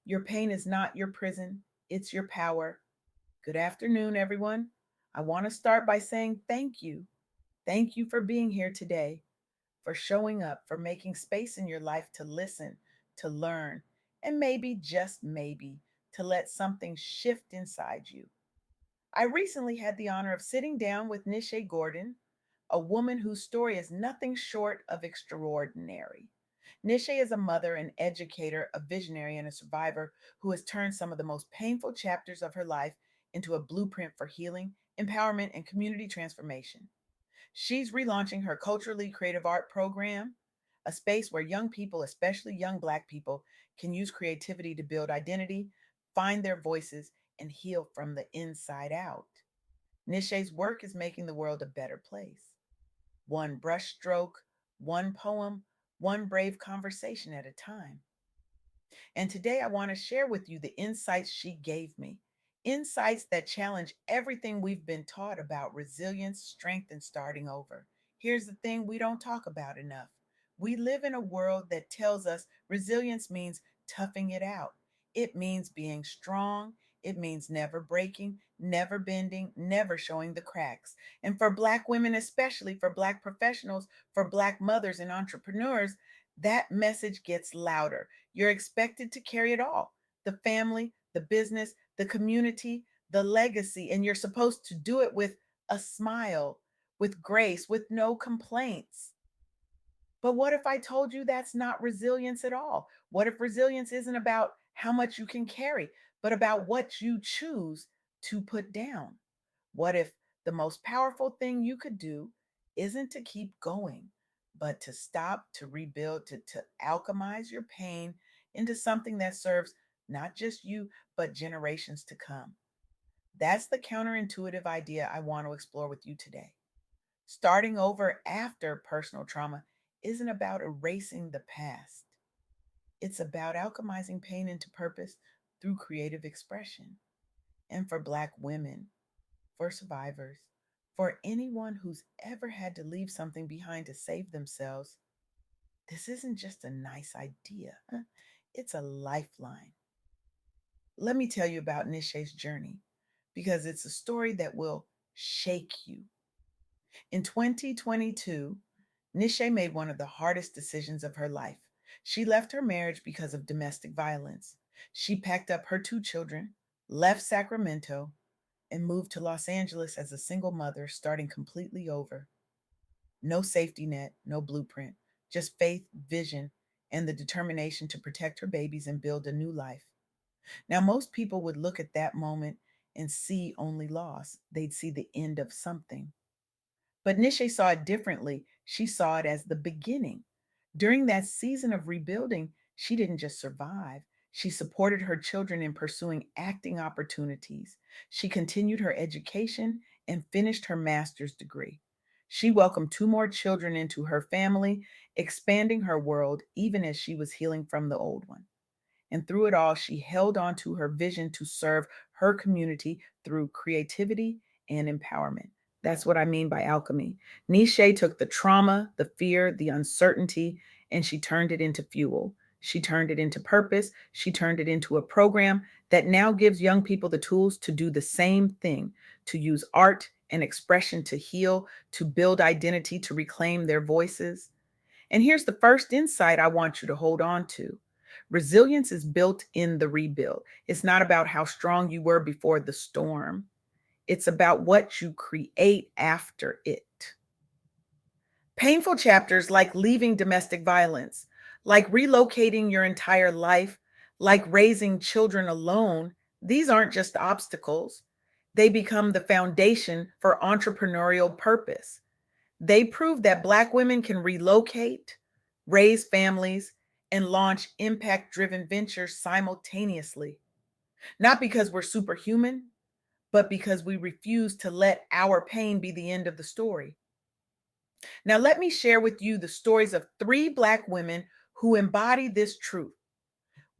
Your pain is not your prison, it's your power. Good afternoon, everyone. I want to start by saying thank you. Thank you for being here today, for showing up, for making space in your life to listen, to learn, and maybe, just maybe, to let something shift inside you. I recently had the honor of sitting down with Nishay Gordon, a woman whose story is nothing short of extraordinary. Nishay is a mother, an educator, a visionary, and a survivor who has turned some of the most painful chapters of her life into a blueprint for healing, empowerment, and community transformation. She's relaunching her culturally creative art program, a space where young people, especially young Black people, can use creativity to build identity, find their voices, and heal from the inside out. Nishay's work is making the world a better place. One brushstroke, one poem, one brave conversation at a time. And today I want to share with you the insights she gave me. Insights that challenge everything we've been taught about resilience, strength, and starting over. Here's the thing we don't talk about enough. We live in a world that tells us resilience means toughing it out. It means being strong. It means never breaking, never bending, never showing the cracks. And for Black women, especially for Black professionals, for Black mothers and entrepreneurs, that message gets louder. You're expected to carry it all: the family, the business, the community, the legacy, and you're supposed to do it with a smile, with grace, with no complaints. But what if I told you that's not resilience at all? What if resilience isn't about how much you can carry, but about what you choose to put down? What if the most powerful thing you could do isn't to keep going, but to stop, to rebuild, to alchemize your pain into something that serves not just you, but generations to come? That's the counterintuitive idea I want to explore with you today. Starting over after personal trauma isn't about erasing the past, it's about alchemizing pain into purpose through creative expression. And for Black women, for survivors, for anyone who's ever had to leave something behind to save themselves, this isn't just a nice idea, it's a lifeline. Let me tell you about Nishay's journey because it's a story that will shake you. In 2022, Nishay made one of the hardest decisions of her life. She left her marriage because of domestic violence. She packed up her two children, left Sacramento, and moved to Los Angeles as a single mother, starting completely over. No safety net, no blueprint, just faith, vision, and the determination to protect her babies and build a new life. Now, most people would look at that moment and see only loss. They'd see the end of something. But Nishay saw it differently. She saw it as the beginning. During that season of rebuilding, she didn't just survive, she supported her children in pursuing acting opportunities. She continued her education and finished her master's degree. She welcomed two more children into her family, expanding her world even as she was healing from the old one. And through it all, she held on to her vision to serve her community through creativity and empowerment. That's what I mean by alchemy. Nisha took the trauma, the fear, the uncertainty, and she turned it into fuel. She turned it into purpose. She turned it into a program that now gives young people the tools to do the same thing, to use art and expression to heal, to build identity, to reclaim their voices. And here's the first insight I want you to hold on to: resilience is built in the rebuild. It's not about how strong you were before the storm, it's about what you create after it. Painful chapters like leaving domestic violence, like relocating your entire life, like raising children alone, these aren't just obstacles. They become the foundation for entrepreneurial purpose. They prove that Black women can relocate, raise families, and launch impact driven ventures simultaneously. Not because we're superhuman, but because we refuse to let our pain be the end of the story. Now, let me share with you the stories of three Black women who embody this truth.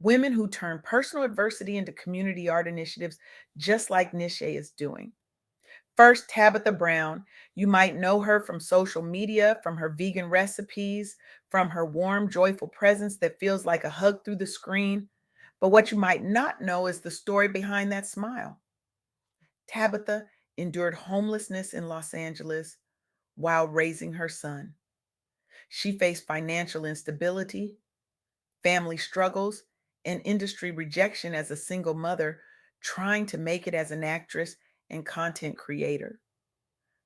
Women who turn personal adversity into community art initiatives, just like Nishay is doing. First, Tabitha Brown. You might know her from social media, from her vegan recipes, from her warm, joyful presence that feels like a hug through the screen. But what you might not know is the story behind that smile. Tabitha endured homelessness in Los Angeles while raising her son. She faced financial instability, family struggles, and industry rejection as a single mother trying to make it as an actress and content creator.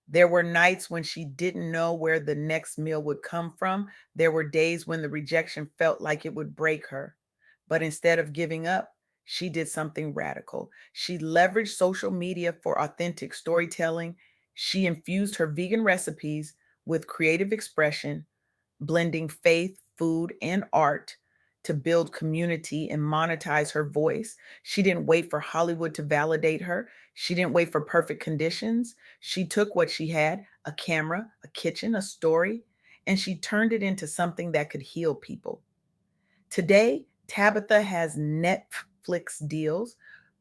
There were nights when she didn't know where the next meal would come from. There were days when the rejection felt like it would break her. But instead of giving up, she did something radical. She leveraged social media for authentic storytelling. She infused her vegan recipes with creative expression, blending faith, food, and art to build community and monetize her voice. She didn't wait for Hollywood to validate her. She didn't wait for perfect conditions. She took what she had, a camera, a kitchen, a story, and she turned it into something that could heal people. Today, Tabitha has Netflix deals,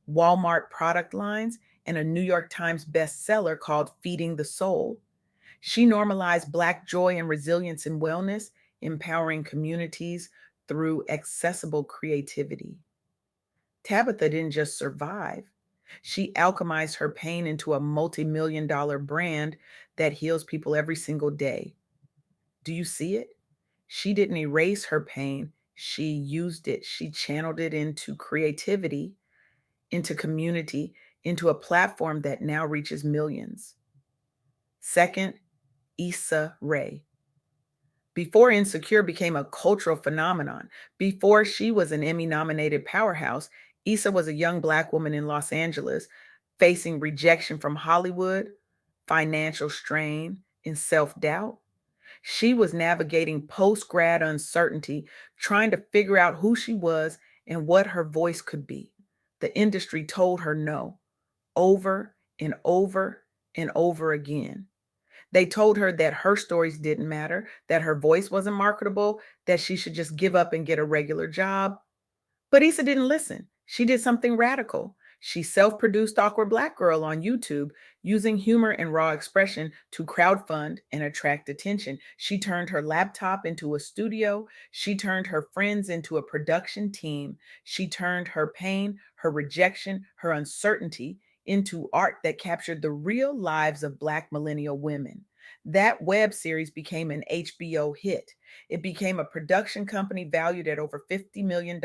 Walmart product lines, and a New York Times bestseller called Feeding the Soul. She normalized Black joy and resilience in wellness, empowering communities through accessible creativity. Tabitha didn't just survive, she alchemized her pain into a multi-million-dollar brand that heals people every single day. Do you see it? She didn't erase her pain, she used it. She channeled it into creativity, into community, into a platform that now reaches millions. Second, Issa Rae. Before Insecure became a cultural phenomenon, before she was an Emmy nominated powerhouse, Issa was a young Black woman in Los Angeles facing rejection from Hollywood, financial strain, and self doubt. She was navigating post grad uncertainty, trying to figure out who she was and what her voice could be. The industry told her no over and over and over again. They told her that her stories didn't matter, that her voice wasn't marketable, that she should just give up and get a regular job. But Issa didn't listen. She did something radical. She self produced Awkward Black Girl on YouTube, using humor and raw expression to crowdfund and attract attention. She turned her laptop into a studio. She turned her friends into a production team. She turned her pain, her rejection, her uncertainty into art that captured the real lives of Black millennial women. That web series became an HBO hit. It became a production company valued at over $50 million.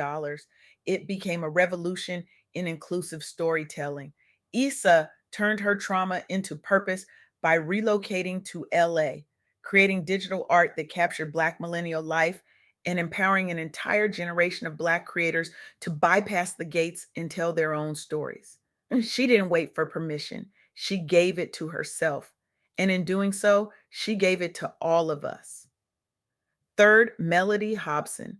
It became a revolution in inclusive storytelling. Issa turned her trauma into purpose by relocating to LA, creating digital art that captured Black millennial life and empowering an entire generation of Black creators to bypass the gates and tell their own stories. She didn't wait for permission, she gave it to herself. And in doing so, she gave it to all of us. Third, Melody Hobson.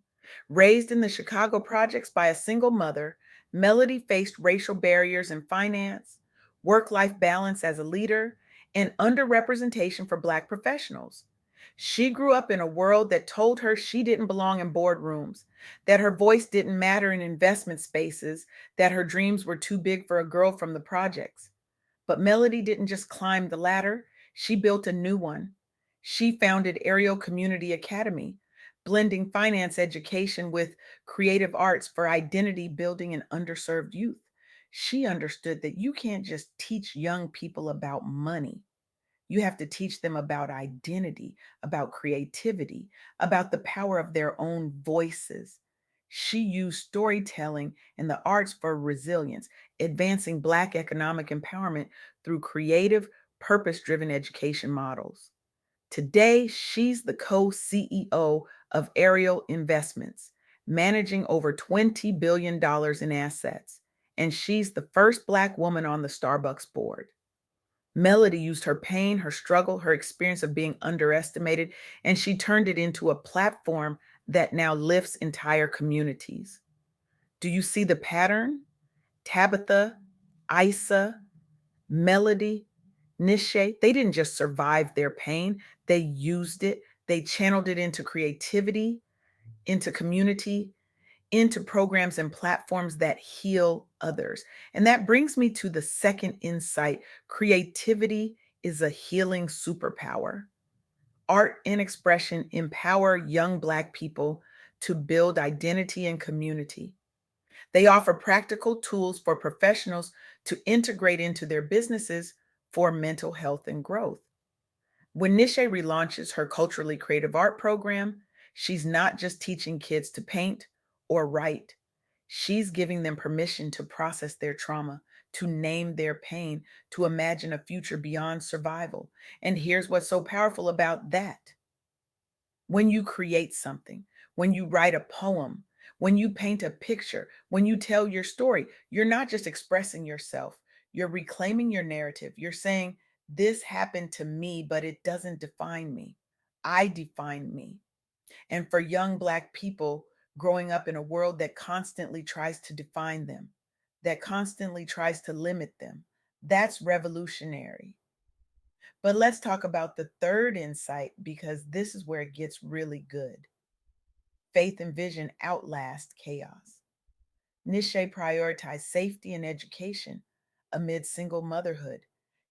Raised in the Chicago projects by a single mother, Melody faced racial barriers in finance, work life balance as a leader, and underrepresentation for Black professionals. She grew up in a world that told her she didn't belong in boardrooms, that her voice didn't matter in investment spaces, that her dreams were too big for a girl from the projects. But Melody didn't just climb the ladder, she built a new one. She founded Ariel Community Academy, blending finance education with creative arts for identity building in underserved youth. She understood that you can't just teach young people about money. You have to teach them about identity, about creativity, about the power of their own voices. She used storytelling and the arts for resilience, advancing Black economic empowerment through creative, purpose driven education models. Today, she's the co CEO of Ariel Investments, managing over $20 billion in assets. And she's the first Black woman on the Starbucks board. Melody used her pain, her struggle, her experience of being underestimated, and she turned it into a platform that now lifts entire communities. Do you see the pattern? Tabitha, Isa, Melody, Nishay, they didn't just survive their pain, they used it, they channeled it into creativity, into community, into programs and platforms that heal others. And that brings me to the second insight: creativity is a healing superpower. Art and expression empower young Black people to build identity and community. They offer practical tools for professionals to integrate into their businesses for mental health and growth. When Nishay relaunches her culturally creative art program, she's not just teaching kids to paint or write. She's giving them permission to process their trauma, to name their pain, to imagine a future beyond survival. And here's what's so powerful about that: when you create something, when you write a poem, when you paint a picture, when you tell your story, you're not just expressing yourself, you're reclaiming your narrative. You're saying, this happened to me, but it doesn't define me. I define me. And for young Black people growing up in a world that constantly tries to define them, that constantly tries to limit them, that's revolutionary. But let's talk about the third insight, because this is where it gets really good. Faith and vision outlast chaos. Nishay prioritized safety and education amid single motherhood.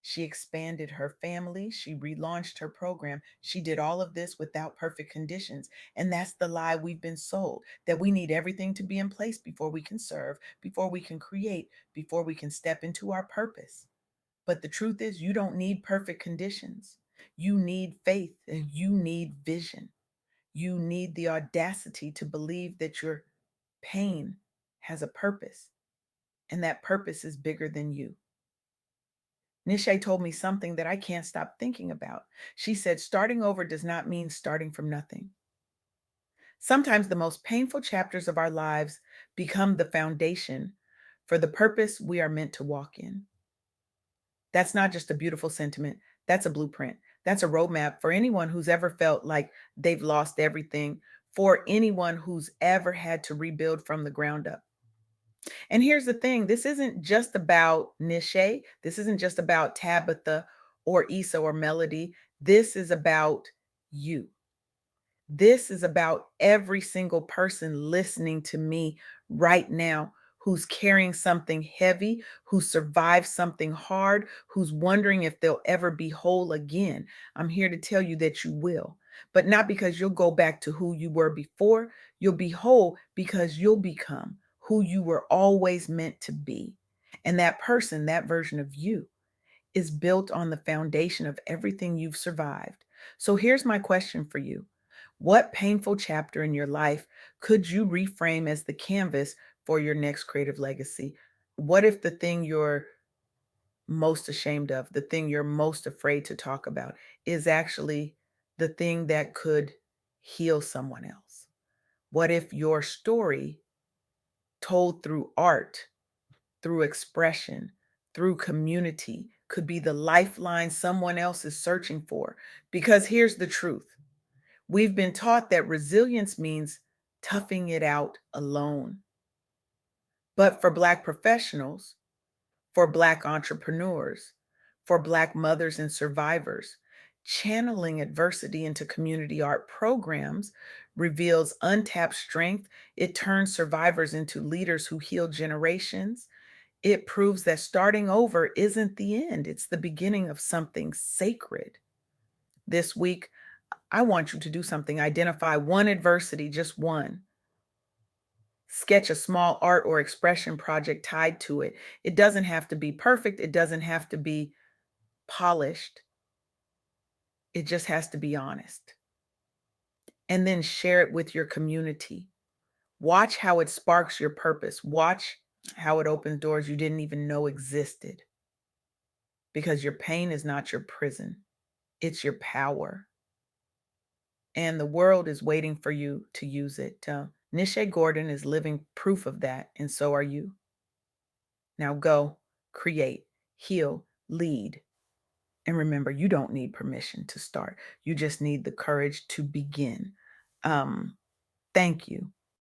She expanded her family. She relaunched her program. She did all of this without perfect conditions. And that's the lie we've been sold, that we need everything to be in place before we can serve, before we can create, before we can step into our purpose. But the truth is, you don't need perfect conditions. You need faith and you need vision. You need the audacity to believe that your pain has a purpose, and that purpose is bigger than you. Nishay told me something that I can't stop thinking about. She said, starting over does not mean starting from nothing. Sometimes the most painful chapters of our lives become the foundation for the purpose we are meant to walk in. That's not just a beautiful sentiment, that's a blueprint. That's a roadmap for anyone who's ever felt like they've lost everything, for anyone who's ever had to rebuild from the ground up. And here's the thing, this isn't just about Nishay, this isn't just about Tabitha or Issa or Melody. This is about you. This is about every single person listening to me right now, who's carrying something heavy, who survived something hard, who's wondering if they'll ever be whole again. I'm here to tell you that you will, but not because you'll go back to who you were before. You'll be whole because you'll become who you were always meant to be. And that person, that version of you, is built on the foundation of everything you've survived. So here's my question for you. What painful chapter in your life could you reframe as the canvas for your next creative legacy? What if the thing you're most ashamed of, the thing you're most afraid to talk about, is actually the thing that could heal someone else? What if your story, told through art, through expression, through community, could be the lifeline someone else is searching for? Because here's the truth: we've been taught that resilience means toughing it out alone. But for Black professionals, for Black entrepreneurs, for Black mothers and survivors, channeling adversity into community art programs reveals untapped strength. It turns survivors into leaders who heal generations. It proves that starting over isn't the end, it's the beginning of something sacred. This week, I want you to do something. Identify one adversity, just one. Sketch a small art or expression project tied to it. It doesn't have to be perfect, it doesn't have to be polished, it just has to be honest. And then share it with your community. Watch how it sparks your purpose. Watch how it opens doors you didn't even know existed. Because your pain is not your prison, it's your power. And the world is waiting for you to use it. Nishay Gordon is living proof of that, and so are you. Now go, create, heal, lead. And remember, you don't need permission to start. You just need the courage to begin. Thank you